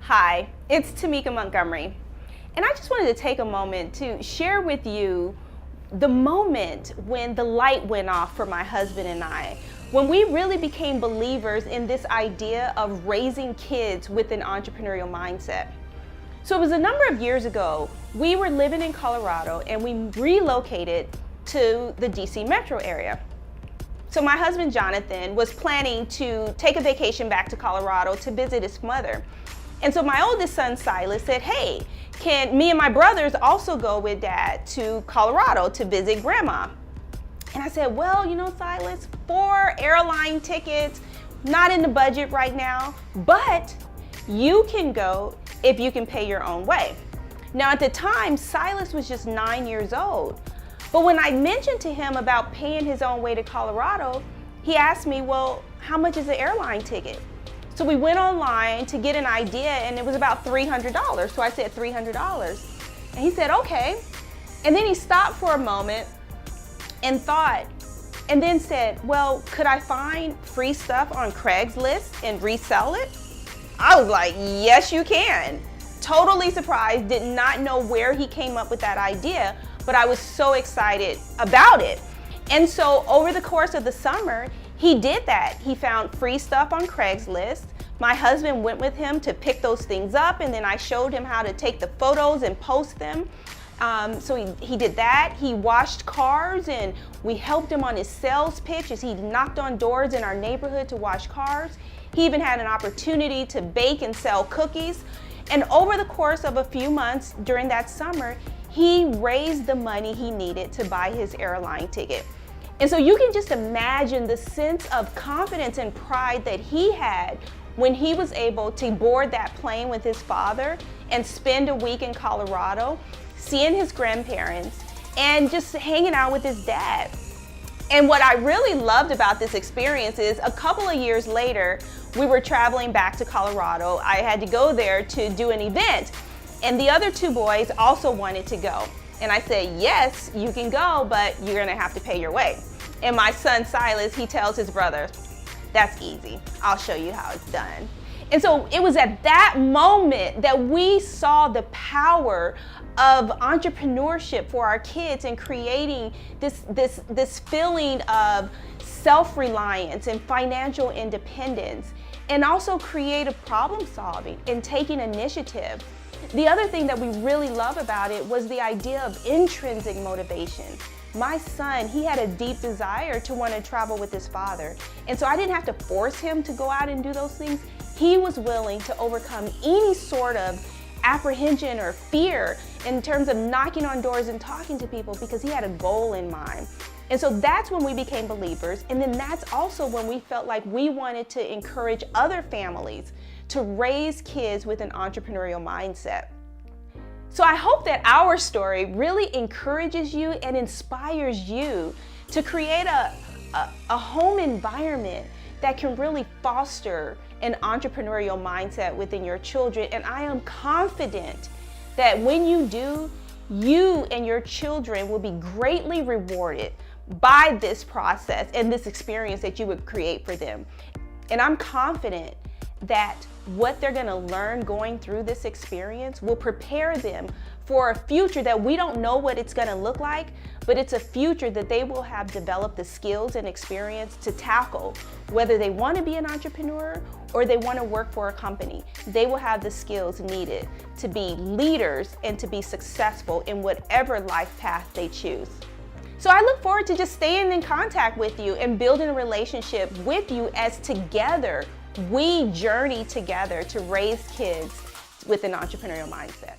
Hi, it's Tameka Montgomery, and I just wanted to take a moment to share with you the moment when the light went off for my husband and I, when we really became believers in this idea of raising kids with an entrepreneurial mindset. So it was a number of years ago. We were living in Colorado and we relocated to the DC metro area. So my husband Jonathan was planning to take a vacation back to Colorado to visit his mother. And so my oldest son Silas said, hey, can me and my brothers also go with dad to Colorado to visit grandma? And I said, well, you know, Silas, 4 airline tickets, not in the budget right now, but you can go if you can pay your own way. Now at the time, Silas was just 9 years old. But when I mentioned to him about paying his own way to Colorado, he asked me, well, how much is the airline ticket? So we went online to get an idea and it was about $300. So I said $300. And he said, okay. And then he stopped for a moment and thought, and then said, well, could I find free stuff on Craigslist and resell it? I was like, yes, you can. Totally surprised, did not know where he came up with that idea, but I was so excited about it. And so over the course of the summer, he did that. He found free stuff on Craigslist. My husband went with him to pick those things up, and then I showed him how to take the photos and post them. So he did that. He washed cars, and we helped him on his sales pitch as he knocked on doors in our neighborhood to wash cars. He even had an opportunity to bake and sell cookies. And over the course of a few months during that summer, he raised the money he needed to buy his airline ticket. And so you can just imagine the sense of confidence and pride that he had when he was able to board that plane with his father and spend a week in Colorado, seeing his grandparents, and just hanging out with his dad. And what I really loved about this experience is a couple of years later, we were traveling back to Colorado. I had to go there to do an event, and the other 2 boys also wanted to go. And I said, yes, you can go, but you're gonna have to pay your way. And my son Silas, he tells his brother, that's easy. I'll show you how it's done. And so it was at that moment that we saw the power of entrepreneurship for our kids and creating this feeling of self-reliance and financial independence, and also creative problem solving and taking initiative. The other thing that we really love about it was the idea of intrinsic motivation. My son, he had a deep desire to want to travel with his father. And so I didn't have to force him to go out and do those things. He was willing to overcome any sort of apprehension or fear in terms of knocking on doors and talking to people because he had a goal in mind. And so that's when we became believers. And then that's also when we felt like we wanted to encourage other families to raise kids with an entrepreneurial mindset. So I hope that our story really encourages you and inspires you to create a home environment that can really foster an entrepreneurial mindset within your children. And I am confident that when you do, you and your children will be greatly rewarded by this process and this experience that you would create for them. And I'm confident that what they're going to learn going through this experience will prepare them for a future that we don't know what it's going to look like, but it's a future that they will have developed the skills and experience to tackle, whether they want to be an entrepreneur or they want to work for a company. They will have the skills needed to be leaders and to be successful in whatever life path they choose. So I look forward to just staying in contact with you and building a relationship with you as together we journey together to raise kids with an entrepreneurial mindset.